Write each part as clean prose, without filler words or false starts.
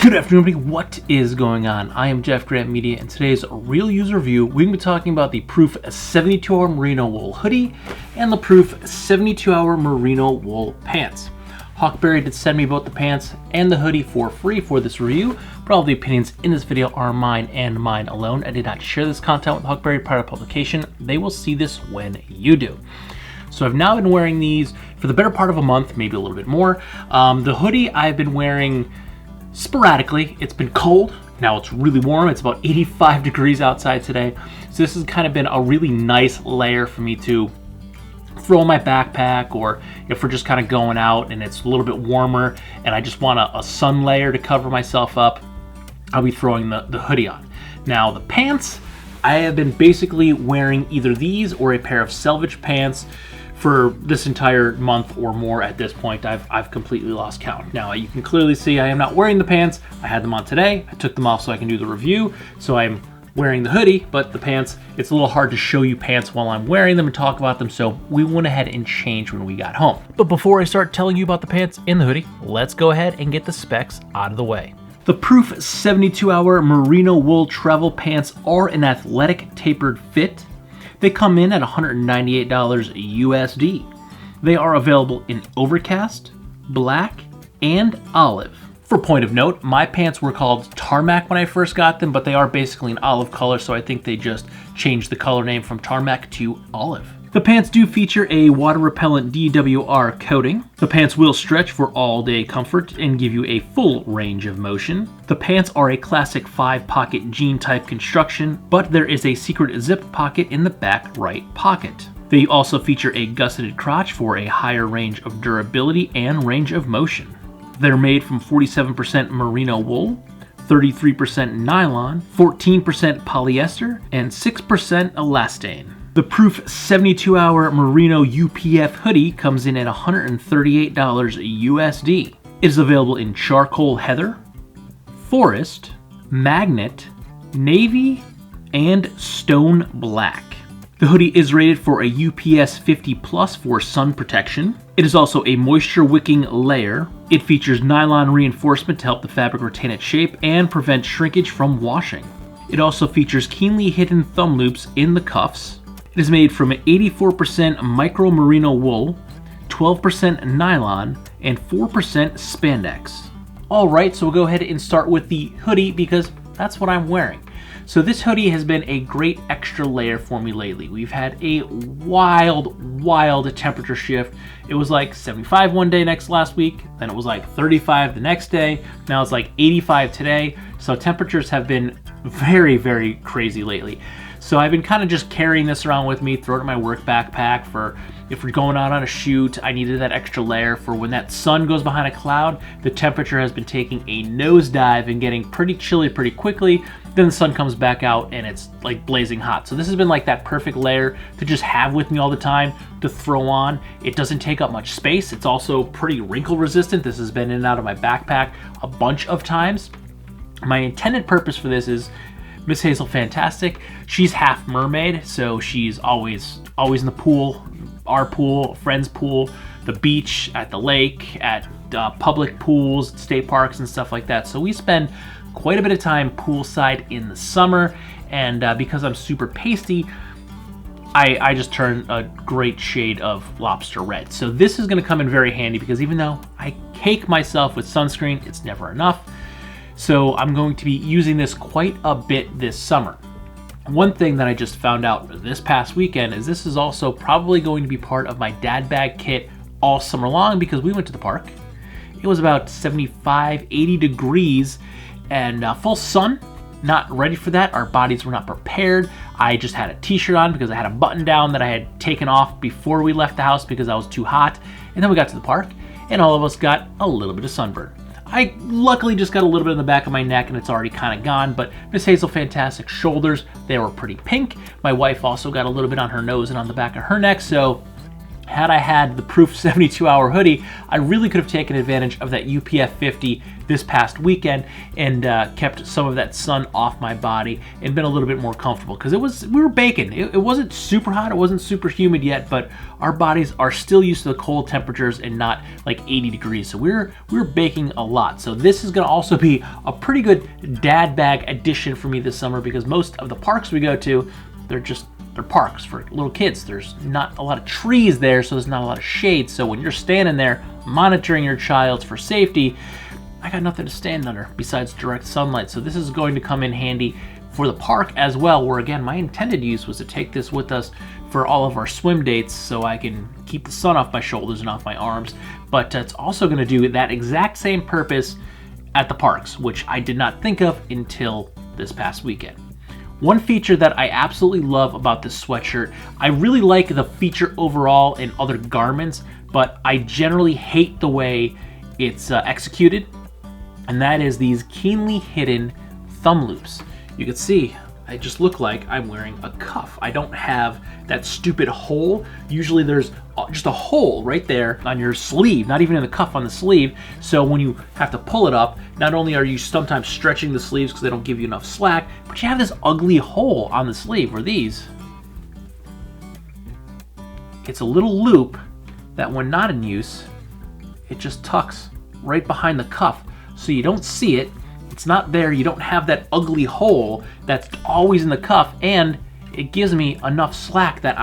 Good afternoon, everybody. What is going on? I am Jeff Grant Media, and today's real user review, we're going to be talking about the Proof 72-hour merino wool hoodie and the Proof 72-hour merino wool pants. Huckberry did send me both the pants and the hoodie for free for this review, but all the opinions in this video are mine and mine alone. I did not share this content with Huckberry prior to publication. They will see this when you do. So I've now been wearing these for the better part of a month, maybe a little bit more. The hoodie I've been wearing sporadically. It's been cold. Now it's really warm. It's about 85 degrees outside today. So this has kind of been a really nice layer for me to throw in my backpack, or if we're just kind of going out and it's a little bit warmer and I just want a sun layer to cover myself up, I'll be throwing the hoodie on. Now the pants, I have been basically wearing either these or a pair of selvage pants for this entire month or more at this point. I've completely lost count. Now you can clearly see I am not wearing the pants. I had them on today. I took them off so I can do the review. So I'm wearing the hoodie, but the pants, it's a little hard to show you pants while I'm wearing them and talk about them. So we went ahead and changed when we got home. But before I start telling you about the pants and the hoodie, let's go ahead and get the specs out of the way. The Proof 72-hour merino wool travel pants are an athletic tapered fit. They come in at $198 USD. They are available in overcast, black, and olive. For point of note, my pants were called Tarmac when I first got them, but they are basically an olive color, so I think they just changed the color name from Tarmac to olive. The pants do feature a water-repellent DWR coating. The pants will stretch for all-day comfort and give you a full range of motion. The pants are a classic 5-pocket jean-type construction, but there is a secret zip pocket in the back right pocket. They also feature a gusseted crotch for a higher range of durability and range of motion. They're made from 47% merino wool, 33% nylon, 14% polyester, and 6% elastane. The Proof 72-hour merino UPF hoodie comes in at $138 USD. It is available in charcoal heather, forest, magnet, navy, and stone black. The hoodie is rated for a UPS 50+ for sun protection. It is also a moisture wicking layer. It features nylon reinforcement to help the fabric retain its shape and prevent shrinkage from washing. It also features keenly hidden thumb loops in the cuffs. It is made from 84% micro merino wool, 12% nylon, and 4% spandex. All right, so we'll go ahead and start with the hoodie because that's what I'm wearing. So this hoodie has been a great extra layer for me lately. We've had a wild temperature shift. It was like 75 one day last week, then it was like 35 the next day. Now it's like 85 today. So temperatures have been very crazy lately. So I've been kind of just carrying this around with me, throw it in my work backpack for if we're going out on a shoot. I needed that extra layer for when that sun goes behind a cloud. The temperature has been taking a nosedive and getting pretty chilly pretty quickly. Then the sun comes back out and it's like blazing hot. So this has been like that perfect layer to just have with me all the time to throw on. It doesn't take up much space. It's also pretty wrinkle resistant. This has been in and out of my backpack a bunch of times. My intended purpose for this is Miss Hazel Fantastic. She's half mermaid, so she's always in the pool, our pool, friend's pool, the beach, at the lake, at public pools, state parks, and stuff like that. So we spend quite a bit of time poolside in the summer, and because I'm super pasty, I just turn a great shade of lobster red. So this is going to come in very handy because even though I cake myself with sunscreen, it's never enough. So I'm going to be using this quite a bit this summer. One thing that I just found out this past weekend is this is also probably going to be part of my dad bag kit all summer long because we went to the park. It was about 75, 80 degrees and full sun. Not ready for that. Our bodies were not prepared. I just had a t-shirt on because I had a button down that I had taken off before we left the house because I was too hot. And then we got to the park and all of us got a little bit of sunburn. I luckily just got a little bit in the back of my neck and it's already kind of gone, but Miss Hazel Fantastic shoulders, they were pretty pink. My wife also got a little bit on her nose and on the back of her neck, so Had I had the Proof 72-hour hoodie, I really could have taken advantage of that UPF 50 this past weekend and kept some of that sun off my body and been a little bit more comfortable, because we were baking. It wasn't super hot, it wasn't super humid yet, but our bodies are still used to the cold temperatures and not like 80 degrees. So we were baking a lot. So this is going to also be a pretty good dad bag addition for me this summer, because most of the parks we go to, they're parks for little kids. There's not a lot of trees there, so there's not a lot of shade. So when you're standing there monitoring your child for safety, I got nothing to stand under besides direct sunlight. So this is going to come in handy for the park as well, where again, my intended use was to take this with us for all of our swim dates so I can keep the sun off my shoulders and off my arms. But it's also going to do that exact same purpose at the parks, which I did not think of until this past weekend. One feature that I absolutely love about this sweatshirt, I really like the feature overall in other garments, but I generally hate the way it's executed, and that is these keenly hidden thumb loops. You can see I just look like I'm wearing a cuff. I don't have that stupid hole. Usually there's just a hole right there on your sleeve, not even in the cuff, on the sleeve. So when you have to pull it up, not only are you sometimes stretching the sleeves because they don't give you enough slack, but you have this ugly hole on the sleeve where these, it's a little loop that when not in use, it just tucks right behind the cuff. So you don't see it. It's not there. You don't have that ugly hole that's always in the cuff, and it gives me enough slack that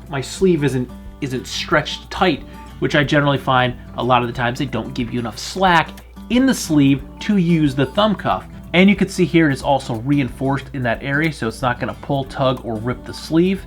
my sleeve isn't stretched tight, which I generally find a lot of the times they don't give you enough slack in the sleeve to use the thumb cuff. And you can see here it is also reinforced in that area, so it's not going to pull, tug, or rip the sleeve.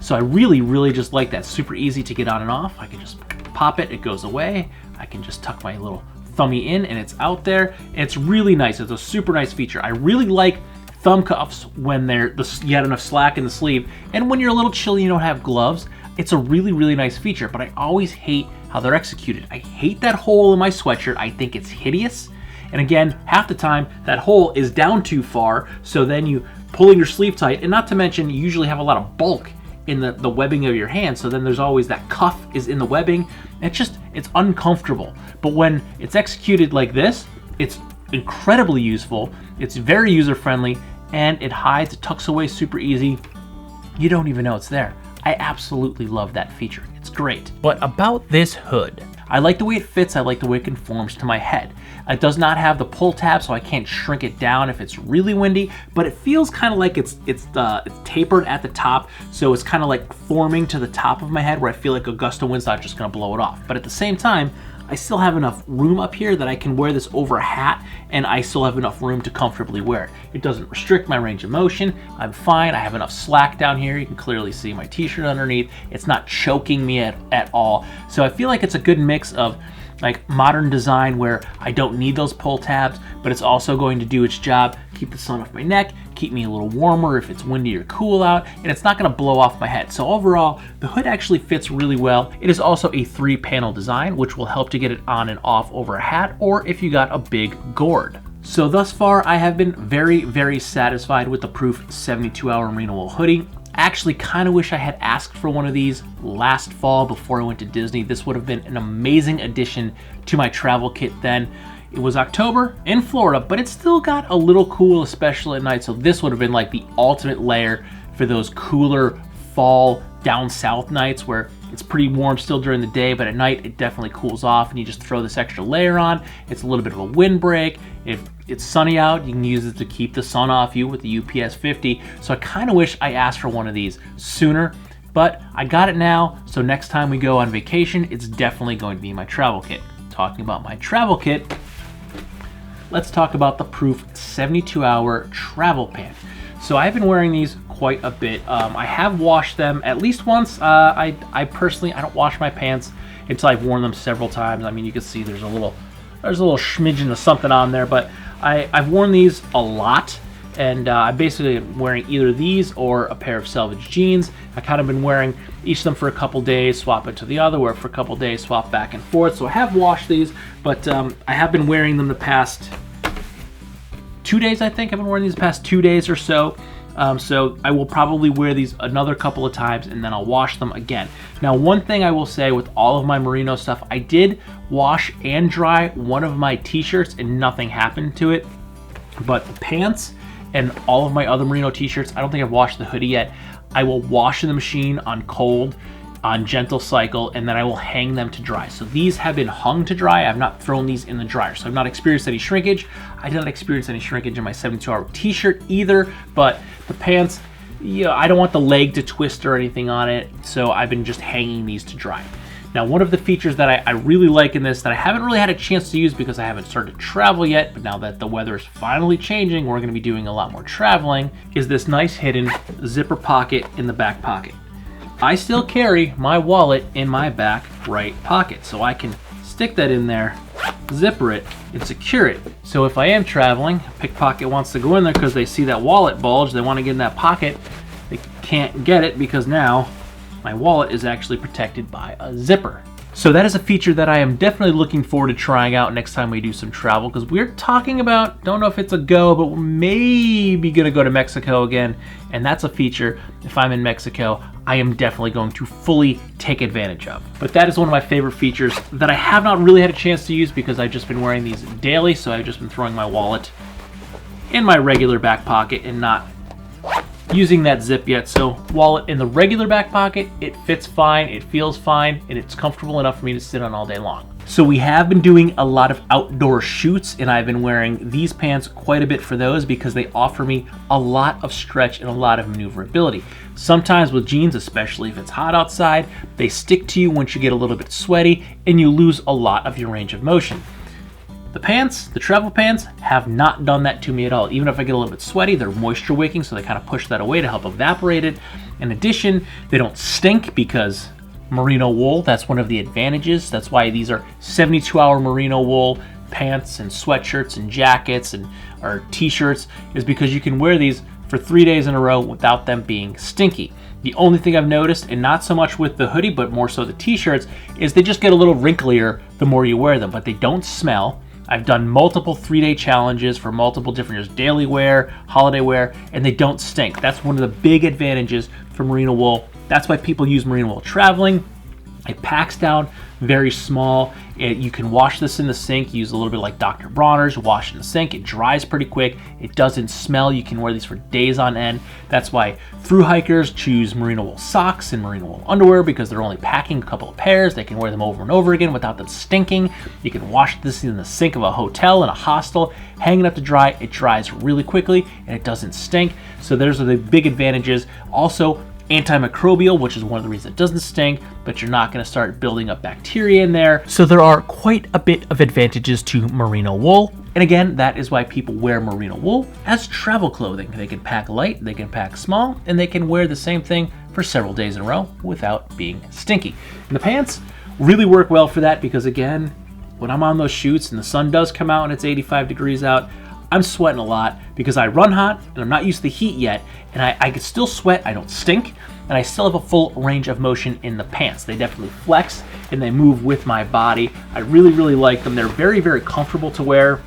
So I really, really just like that. Super easy to get on and off. I can just pop it, it goes away. I can just tuck my little thummy in and it's out there. And it's really nice. It's a super nice feature. I really like thumb cuffs when you had enough slack in the sleeve, and when you're a little chilly, you don't have gloves. It's a really, really nice feature, but I always hate how they're executed. I hate that hole in my sweatshirt. I think it's hideous. And again, half the time that hole is down too far, so then you pulling your sleeve tight, and not to mention you usually have a lot of bulk in the webbing of your hand, so then there's always that cuff is in the webbing. It's uncomfortable. But when it's executed like this, it's incredibly useful. It's very user-friendly, and it hides, it tucks away super easy. You don't even know it's there. I absolutely love that feature. It's great. But about this hood, I like the way it fits. I like the way it conforms to my head. It does not have the pull tab, so I can't shrink it down if it's really windy, but it feels kind of like it's tapered at the top, so it's kind of like forming to the top of my head, where I feel like a gust of wind's not just gonna blow it off. But at the same time, I still have enough room up here that I can wear this over a hat, and I still have enough room to comfortably wear it. It doesn't restrict my range of motion. I'm fine. I have enough slack down here. You can clearly see my t-shirt underneath. It's not choking me at all. So I feel like it's a good mix of like modern design where I don't need those pull tabs, but it's also going to do its job, keep the sun off my neck, keep me a little warmer if it's windy or cool out, and it's not going to blow off my head. So overall, the hood actually fits really well. It is also a 3-panel design, which will help to get it on and off over a hat, or if you got a big gourd. So thus far, I have been very, very satisfied with the Proof 72-hour merino wool hoodie. I actually kind of wish I had asked for one of these last fall before I went to Disney. This would have been an amazing addition to my travel kit then. It was October in Florida, but it still got a little cool, especially at night. So this would have been like the ultimate layer for those cooler fall down south nights where it's pretty warm still during the day, but at night it definitely cools off, and you just throw this extra layer on. It's a little bit of a windbreak. If it's sunny out, you can use it to keep the sun off you with the UPS 50. So I kind of wish I asked for one of these sooner, but I got it now. So next time we go on vacation, it's definitely going to be my travel kit. Talking about my travel kit, let's talk about the Proof 72-hour travel pant. So I've been wearing these quite a bit. I have washed them at least once. I personally don't wash my pants until I've worn them several times. I mean, you can see there's a little smidgen of something on there, but I've worn these a lot, and I basically am wearing either these or a pair of selvage jeans. I kind of been wearing each of them for a couple days, swap it to the other, wear it for a couple days, swap back and forth. So I have washed these, but I have been wearing them the past 2 days. I think I've been wearing these the past 2 days or so. So I will probably wear these another couple of times and then I'll wash them again. Now, one thing I will say with all of my merino stuff, I did wash and dry one of my t-shirts and nothing happened to it. But the pants and all of my other merino t-shirts, I don't think I've washed the hoodie yet. I will wash in the machine on cold, on gentle cycle, and then I will hang them to dry. So these have been hung to dry. I've not thrown these in the dryer. So I've not experienced any shrinkage. I did not experience any shrinkage in my 72-hour t-shirt either, but the pants, yeah, I don't want the leg to twist or anything on it. So I've been just hanging these to dry. Now, one of the features that I really like in this that I haven't really had a chance to use because I haven't started to travel yet, but now that the weather is finally changing, we're gonna be doing a lot more traveling, is this nice hidden zipper pocket in the back pocket. I still carry my wallet in my back right pocket, so I can stick that in there, zipper it, and secure it. So if I am traveling, a pickpocket wants to go in there because they see that wallet bulge, they want to get in that pocket, they can't get it because now my wallet is actually protected by a zipper. So that is a feature that I am definitely looking forward to trying out next time we do some travel, because we're talking about, don't know if it's a go, but we're maybe gonna go to Mexico again, and that's a feature, if I'm in Mexico, I am definitely going to fully take advantage of. But that is one of my favorite features that I have not really had a chance to use because I've just been wearing these daily, so I've just been throwing my wallet in my regular back pocket and not using that zip yet. So wallet in the regular back pocket, it fits fine, it feels fine, and it's comfortable enough for me to sit on all day long. So we have been doing a lot of outdoor shoots, and I've been wearing these pants quite a bit for those because they offer me a lot of stretch and a lot of maneuverability. Sometimes with jeans, especially if it's hot outside, they stick to you once you get a little bit sweaty and you lose a lot of your range of motion. The pants, the travel pants, have not done that to me at all. Even if I get a little bit sweaty, they're moisture wicking, so they kind of push that away to help evaporate it. In addition, they don't stink because merino wool, that's one of the advantages. That's why these are 72-hour merino wool pants and sweatshirts and jackets and or t-shirts, is because you can wear these for 3 days in a row without them being stinky. The only thing I've noticed, and not so much with the hoodie, but more so the t-shirts, is they just get a little wrinklier the more you wear them, but they don't smell. I've done multiple 3-day challenges for multiple different years, daily wear, holiday wear, and they don't stink. That's one of the big advantages for merino wool. That's why people use merino wool traveling. It packs down very small. You can wash this in the sink, use a little bit like Dr. Bronner's, wash in the sink. It dries pretty quick. It doesn't smell. You can wear these for days on end. That's why thru hikers choose merino wool socks and merino wool underwear, because they're only packing a couple of pairs. They can wear them over and over again without them stinking. You can wash this in the sink of a hotel, in a hostel, hang it up to dry. It dries really quickly and it doesn't stink. So those are the big advantages. Also, antimicrobial, which is one of the reasons it doesn't stink, but you're not going to start building up bacteria in there. So there are quite a bit of advantages to merino wool. And again, that is why people wear merino wool as travel clothing. They can pack light, they can pack small, and they can wear the same thing for several days in a row without being stinky. And the pants really work well for that because, again, when I'm on those shoots and the sun does come out and it's 85 degrees out, I'm sweating a lot because I run hot and I'm not used to the heat yet, and I can still sweat, I don't stink, and I still have a full range of motion in the pants. They definitely flex and they move with my body. I really, really like them. They're very, very comfortable to wear.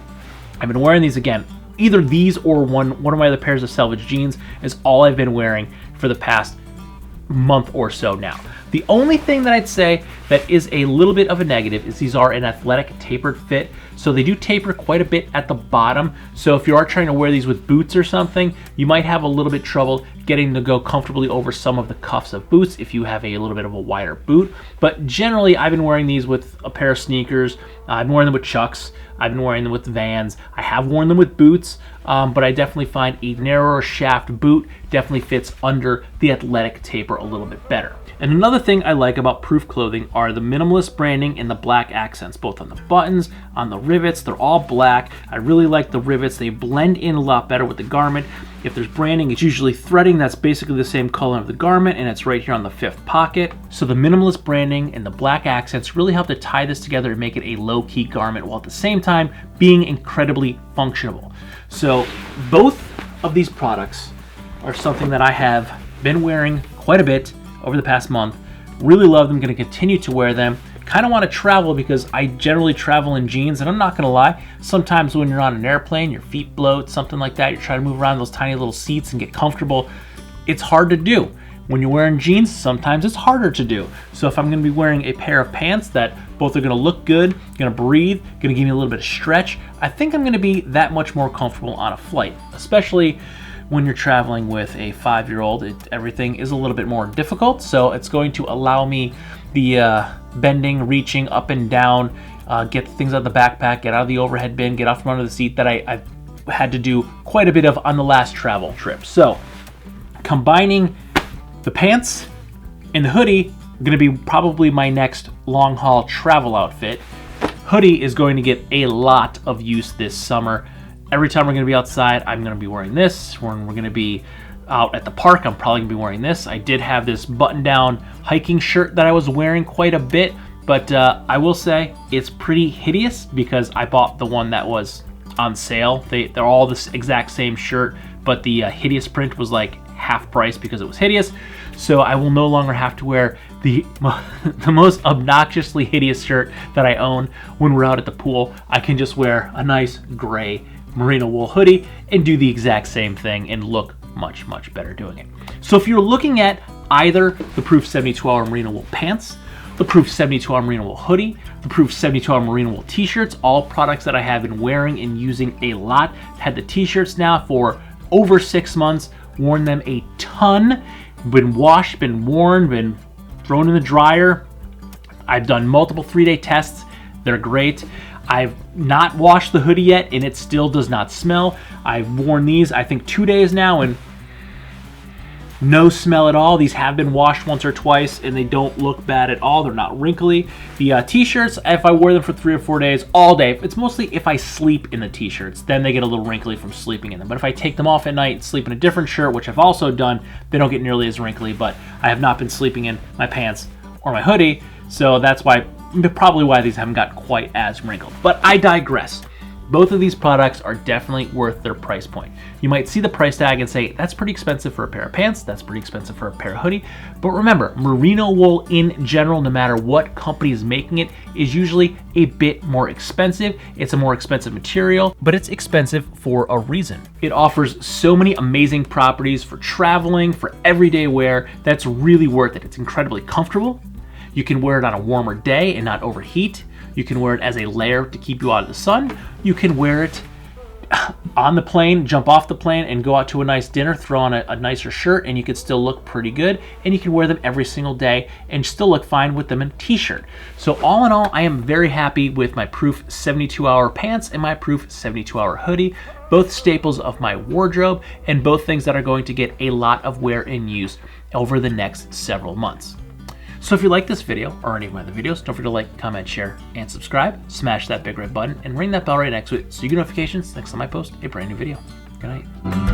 I've been wearing these again. Either these or one of my other pairs of selvage jeans is all I've been wearing for the past month or so now. The only thing that I'd say that is a little bit of a negative is these are an athletic tapered fit. So they do taper quite a bit at the bottom. So if you are trying to wear these with boots or something, you might have a little bit trouble getting to go comfortably over some of the cuffs of boots if you have a little bit of a wider boot. But generally, I've been wearing these with a pair of sneakers. I've been wearing them with Chucks. I've been wearing them with Vans. I have worn them with boots, but I definitely find a narrower shaft boot definitely fits under the athletic taper a little bit better. And another thing I like about Proof clothing are the minimalist branding and the black accents, both on the buttons, on the rivets. They're all black. I really like the rivets. They blend in a lot better with the garment. If there's branding, it's usually threading that's basically the same color of the garment, and it's right here on the 5th pocket. So the minimalist branding and the black accents really help to tie this together and make it a low-key garment while at the same time being incredibly functional. So both of these products are something that I have been wearing quite a bit over the past month. Really love them, going to continue to wear them kind of want to travel because I generally travel in jeans, and I'm not going to lie, sometimes when you're on an airplane, your feet bloat, something like that, you're trying to move around those tiny little seats and get comfortable, it's hard to do. When you're wearing jeans, sometimes it's harder to do. So if I'm going to be wearing a pair of pants that both are going to look good, going to breathe, going to give me a little bit of stretch, I think I'm going to be that much more comfortable on a flight, especially when you're traveling with a 5-year-old. Everything is a little bit more difficult, so it's going to allow me the bending, reaching up and down, get things out of the backpack, get out of the overhead bin, get off from under the seat that I've had to do quite a bit of on the last travel trip. So combining the pants and the hoodie are going to be probably my next long haul travel outfit. Hoodie is going to get a lot of use this summer. Every time we're going to be outside, I'm going to be wearing this. When we're going to be out at the park, I'm probably going to be wearing this. I did have this button-down hiking shirt that I was wearing quite a bit, but I will say it's pretty hideous because I bought the one that was on sale. They're all this exact same shirt, but the hideous print was like half price because it was hideous. So I will no longer have to wear the most obnoxiously hideous shirt that I own when we're out at the pool. I can just wear a nice gray merino wool hoodie and do the exact same thing and look much, much better doing it. So if you're looking at either the Proof 72-hour merino wool pants, the Proof 72-hour merino wool hoodie, the Proof 72-hour merino wool t-shirts, all products that I have been wearing and using a lot. Had the t-shirts now for over 6 months, worn them a ton, been washed, been worn, been thrown in the dryer. I've done multiple 3-day tests. They're great. I've not washed the hoodie yet, and it still does not smell. I've worn these, I think, 2 days now, and no smell at all. These have been washed once or twice, and they don't look bad at all. They're not wrinkly. The t-shirts, if I wear them for 3 or 4 days, all day, it's mostly if I sleep in the t-shirts, then they get a little wrinkly from sleeping in them. But if I take them off at night and sleep in a different shirt, which I've also done, they don't get nearly as wrinkly, but I have not been sleeping in my pants or my hoodie, so that's probably why these haven't got quite as wrinkled. But I digress. Both of these products are definitely worth their price point. You might see the price tag and say, that's pretty expensive for a pair of pants, that's pretty expensive for a pair of hoodie. But remember, merino wool in general, no matter what company is making it, is usually a bit more expensive. It's a more expensive material, but it's expensive for a reason. It offers so many amazing properties for traveling, for everyday wear, that's really worth it. It's incredibly comfortable. You can wear it on a warmer day and not overheat. You can wear it as a layer to keep you out of the sun. You can wear it on the plane, jump off the plane and go out to a nice dinner, throw on a nicer shirt, and you can still look pretty good. And you can wear them every single day and still look fine with them in a t-shirt. So all in all, I am very happy with my Proof 72-hour pants and my Proof 72-hour hoodie, both staples of my wardrobe and both things that are going to get a lot of wear and use over the next several months. So if you like this video or any of my other videos, don't forget to like, comment, share, and subscribe. Smash that big red button and ring that bell right next to it so you get notifications next time I post a brand new video. Good night.